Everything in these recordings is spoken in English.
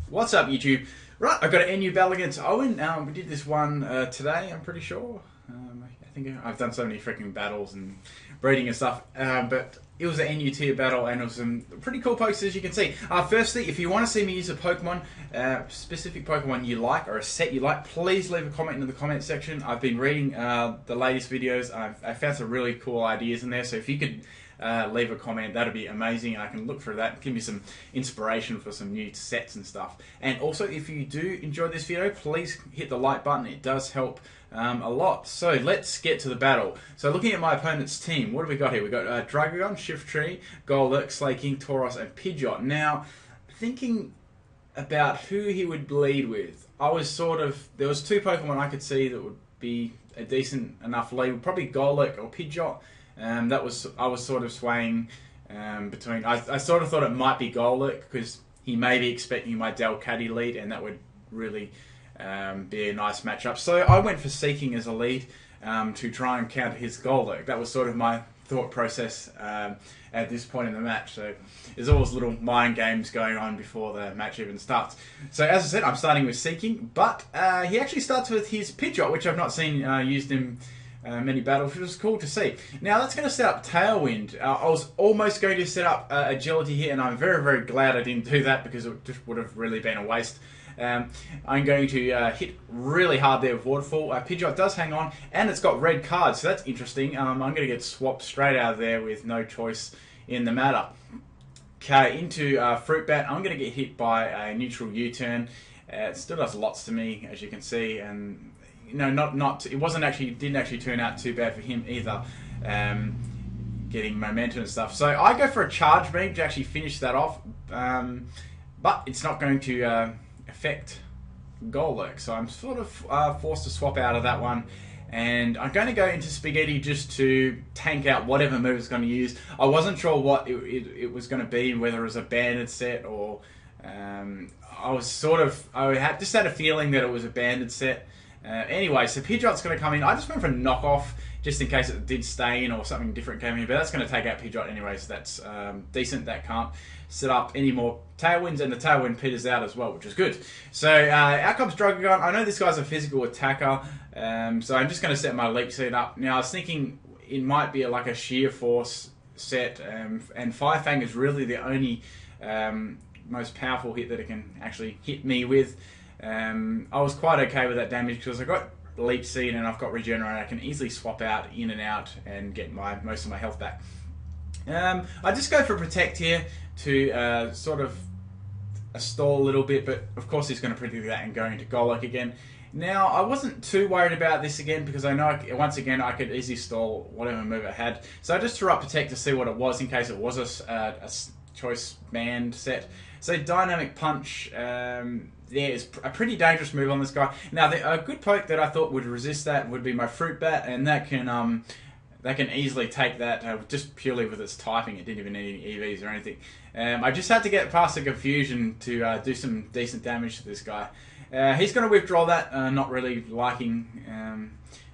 What's up, YouTube? Right, I got an NU battle against Owen. We did this one today, I'm pretty sure. I think I've done so many freaking battles and breeding and stuff, but it was an NU tier battle and it was some pretty cool pokes, as you can see. Firstly, if you want to see me use a Pokemon, specific Pokemon you like or a set you like, please leave a comment in the comment section. I've been reading the latest videos. I found some really cool ideas in there, so if you could leave a comment, that'd be amazing. I can look through that, give me some inspiration for some new sets and stuff. And also, if you do enjoy this video, please hit the like button. It does help a lot. So let's get to the battle. So looking at my opponent's team, what have we got here? We've got Dragón, Shiftry, Golurk, Slaking, Tauros, and Pidgeot. Now, thinking about who he would lead with, I was there was two Pokemon I could see that would be a decent enough lead, probably Golurk or Pidgeot. I was sort of swaying between. I sort of thought it might be Golurk because he may be expecting my Delcatty lead, and that would really be a nice matchup. So I went for Seeking as a lead to try and counter his Golurk. That was sort of my thought process at this point in the match. So there's always little mind games going on before the match even starts. So as I said, I'm starting with Seeking, but he actually starts with his Pidgeot, which I've not seen used in many battles, which was cool to see. Now that's going to set up Tailwind. I was almost going to set up Agility here, and I'm very, very glad I didn't do that because it just would have really been a waste. I'm going to hit really hard there with Waterfall. Pidgeot does hang on, and it's got red cards, so that's interesting. I'm going to get swapped straight out of there with no choice in the matter. Okay, into Fruit Bat. I'm going to get hit by a neutral U-turn. It still does lots to me, as you can see, and it didn't actually turn out too bad for him either, getting momentum and stuff. So I go for a Charge Beam to actually finish that off, but it's not going to affect Golurk, so I'm sort of forced to swap out of that one. And I'm going to go into Spaghetti just to tank out whatever move it's going to use. I wasn't sure what it was going to be, whether it was a banded set or just had a feeling that it was a banded set. Anyway, so Pidgeot's going to come in. I just went for a knockoff just in case it did stay in or something different came in, but that's going to take out Pidgeot anyway, so that's decent. That can't set up any more Tailwinds, and the Tailwind peters out as well, which is good. So out comes Dragón. I know this guy's a physical attacker, so I'm just going to set my Leech Seed up. Now I was thinking it might be like a Sheer Force set, and Fire Fang is really the only most powerful hit that it can actually hit me with. I was quite okay with that damage because I got Leech Seed and I've got Regenerate. I can easily swap out in and out and get most of my health back. I just go for Protect here to sort of stall a little bit, but of course he's going to predict that and go into Golurk again. Now, I wasn't too worried about this again because I know, once again, I could easily stall whatever move I had. So I just threw up Protect to see what it was in case it was a choice band set. So Dynamic Punch, is a pretty dangerous move on this guy. Now, a good poke that I thought would resist that would be my Fruit Bat, and that can easily take that just purely with its typing. It didn't even need any EVs or anything. I just had to get past the confusion to do some decent damage to this guy. He's going to withdraw that, not really liking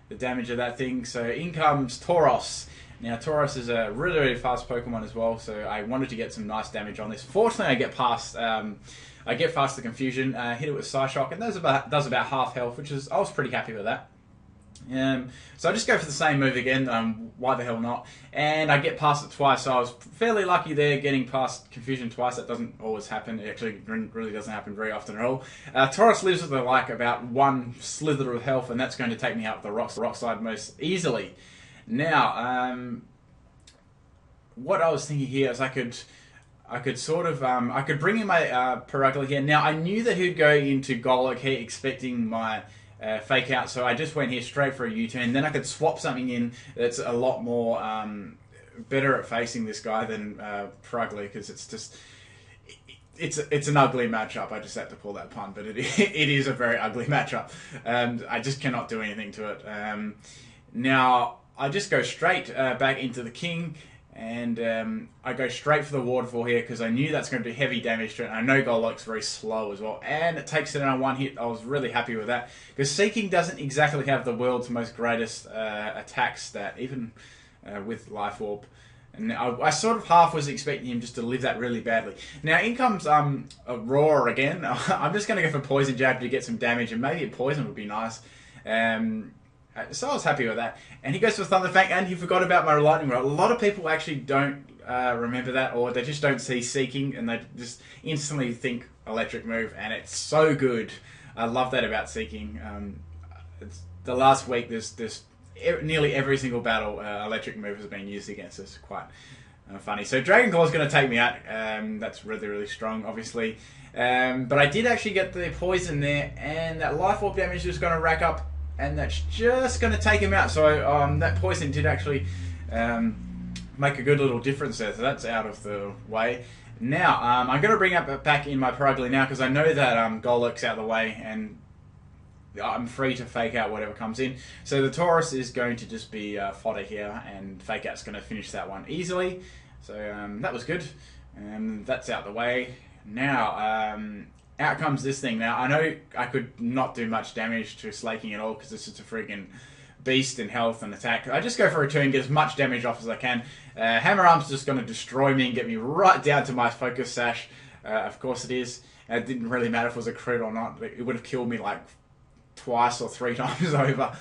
the damage of that thing. So in comes Tauros. Now Tauros is a really, really fast Pokemon as well, so I wanted to get some nice damage on this. Fortunately, I get past the confusion, hit it with Psyshock, and does about half health, I was pretty happy with that. So I just go for the same move again, why the hell not, and I get past it twice, so I was fairly lucky there getting past confusion twice. That doesn't always happen. It actually really doesn't happen very often at all. Tauros lives with about one slither of health, and that's going to take me out the rock side most easily. Now, what I was thinking here is I could bring in my Purugly again. Now, I knew that he'd go into Golurk here expecting my Fake Out, so I just went here straight for a U-turn. Then I could swap something in that's a lot more better at facing this guy than Purugly, because it's an ugly matchup. I just had to pull that pun, but it is a very ugly matchup, and I just cannot do anything to it. Now, I just go straight back into the King, and I go straight for the Waterfall here because I knew that's going to do heavy damage to it. And I know Golurk's very slow as well, and it takes it on one hit. I was really happy with that because Seeking doesn't exactly have the world's most greatest attack stat, even with Life Orb. And I sort of half was expecting him just to live that really badly. Now in comes a Roar again. I'm just going to go for Poison Jab to get some damage, and maybe a Poison would be nice. So I was happy with that. And he goes for Thunder Fang, and he forgot about my Lightning Rod. A lot of people actually don't remember that, or they just don't see Seeking, and they just instantly think Electric Move, and it's so good. I love that about Seeking. It's the last week, there's nearly every single battle Electric Move has been used against us. Quite funny. So Dragon Claw is going to take me out. That's really, really strong, obviously. But I did actually get the Poison there, and that Life Orb damage is going to rack up, and that's just going to take him out. So that Poison did actually make a good little difference there. So that's out of the way. Now, I'm going to bring up back in my Purugly now, because I know that Golurk's out of the way, and I'm free to fake out whatever comes in. So the Taurus is going to just be fodder here, and fake out's going to finish that one easily. So that was good. That's out the way. Now, out comes this thing. Now, I know I could not do much damage to Slaking at all, because this is a freaking beast in health and attack. I just go for a turn, get as much damage off as I can. Hammer Arm's just going to destroy me and get me right down to my Focus Sash. Of course it is. It didn't really matter if it was a crit or not. It would have killed me like twice or 3 times over.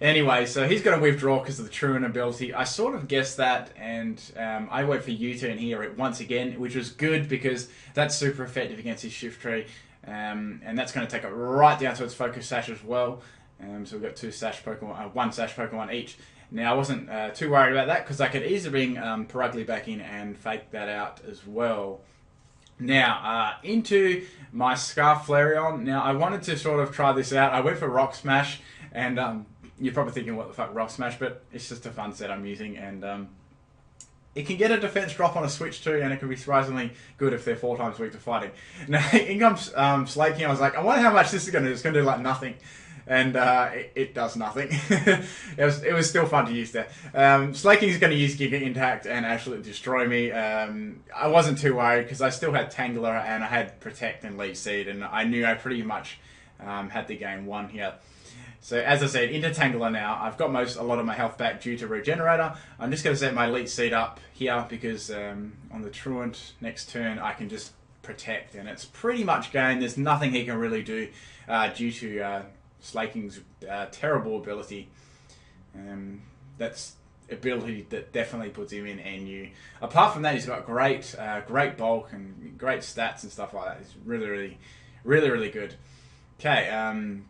Anyway, so he's going to withdraw because of the Truant ability. I sort of guessed that, and I went for U-turn here once again, which was good because that's super effective against his Shiftry, and that's going to take it right down to its Focus Sash as well. So we've got 2 Sash Pokemon, 1 Sash Pokemon each. Now I wasn't too worried about that, because I could easily bring Purugly back in and fake that out as well. Now, into my Scarf Flareon. Now, I wanted to sort of try this out. I went for Rock Smash, and you're probably thinking, what the fuck, Rock Smash? But it's just a fun set I'm using, and it can get a defense drop on a switch too, and it can be surprisingly good if they're 4 times weak to fighting. Now, in comes Slaking. I was like, I wonder how much this is going to do. It's going to do like nothing. And it does nothing. it was still fun to use there. Slaking's going to use Giga Intact and absolutely destroy me. I wasn't too worried, because I still had Tangler and I had Protect and Leech Seed, and I knew I pretty much had the game won here. So as I said, into Tangler now. I've got a lot of my health back due to Regenerator. I'm just going to set my Leech Seed up here, because on the Truant next turn I can just Protect, and it's pretty much game. There's nothing he can really do due to Slaking's terrible ability. That's ability that definitely puts him in NU. Apart from that, he's got great bulk and great stats and stuff like that. He's really good. Okay,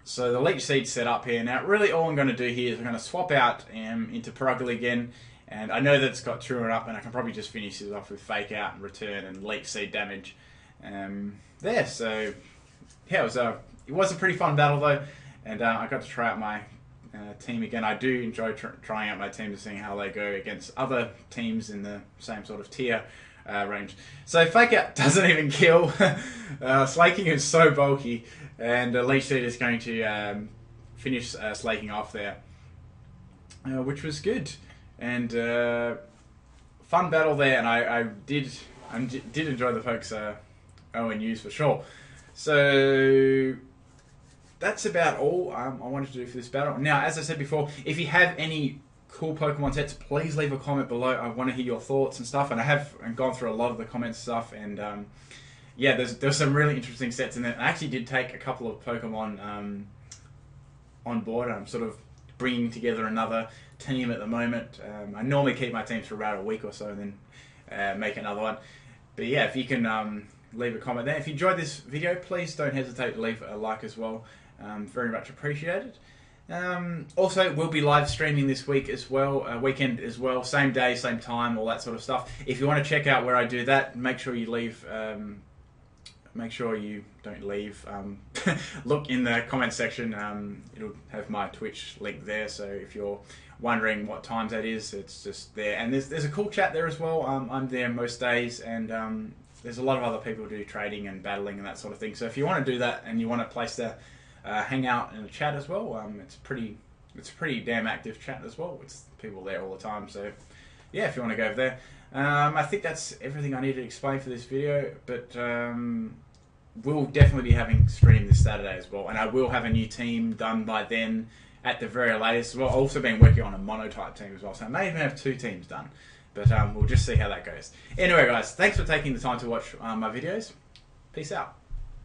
so the Leech Seed's set up here. Now, really all I'm going to do here is I'm going to swap out into Purugly again. And I know that it's got Truant up, and I can probably just finish this off with Fake Out and Return and Leech Seed damage. There, so yeah, it was a pretty fun battle though, and I got to try out my team again. I do enjoy trying out my team to see how they go against other teams in the same sort of tier range. So Fake Out doesn't even kill. Slaking is so bulky, and Leech Seed is going to finish Slaking off there, which was good. And fun battle there, and I did enjoy the folks ONUs for sure. So that's about all I wanted to do for this battle. Now, as I said before, if you have any cool Pokemon sets, please leave a comment below. I want to hear your thoughts and stuff, and I have gone through a lot of the comments stuff, and yeah, there's some really interesting sets in there. I actually did take a couple of Pokemon on board. I'm sort of bringing together another team at the moment. I normally keep my teams for about a week or so, and then make another one. But yeah, if you can leave a comment there. If you enjoyed this video, please don't hesitate to leave a like as well. Very much appreciated. Also, we'll be live streaming this week as well, weekend as well, same day, same time, all that sort of stuff. If you want to check out where I do that, make sure you leave. Make sure you don't leave. Look in the comment section. It'll have my Twitch link there. So if you're wondering what times that is, it's just there. And there's a cool chat there as well. I'm there most days, and there's a lot of other people who do trading and battling and that sort of thing. So if you want to do that and you want a place to hang out in a chat as well, it's a pretty damn active chat as well. It's people there all the time. So yeah, if you want to go over there. I think that's everything I need to explain for this video. But we'll definitely be having stream this Saturday as well, and I will have a new team done by then at the very latest as well. I've also been working on a monotype team as well, so I may even have 2 teams done, but we'll just see how that goes. Anyway guys, thanks for taking the time to watch my videos. Peace out.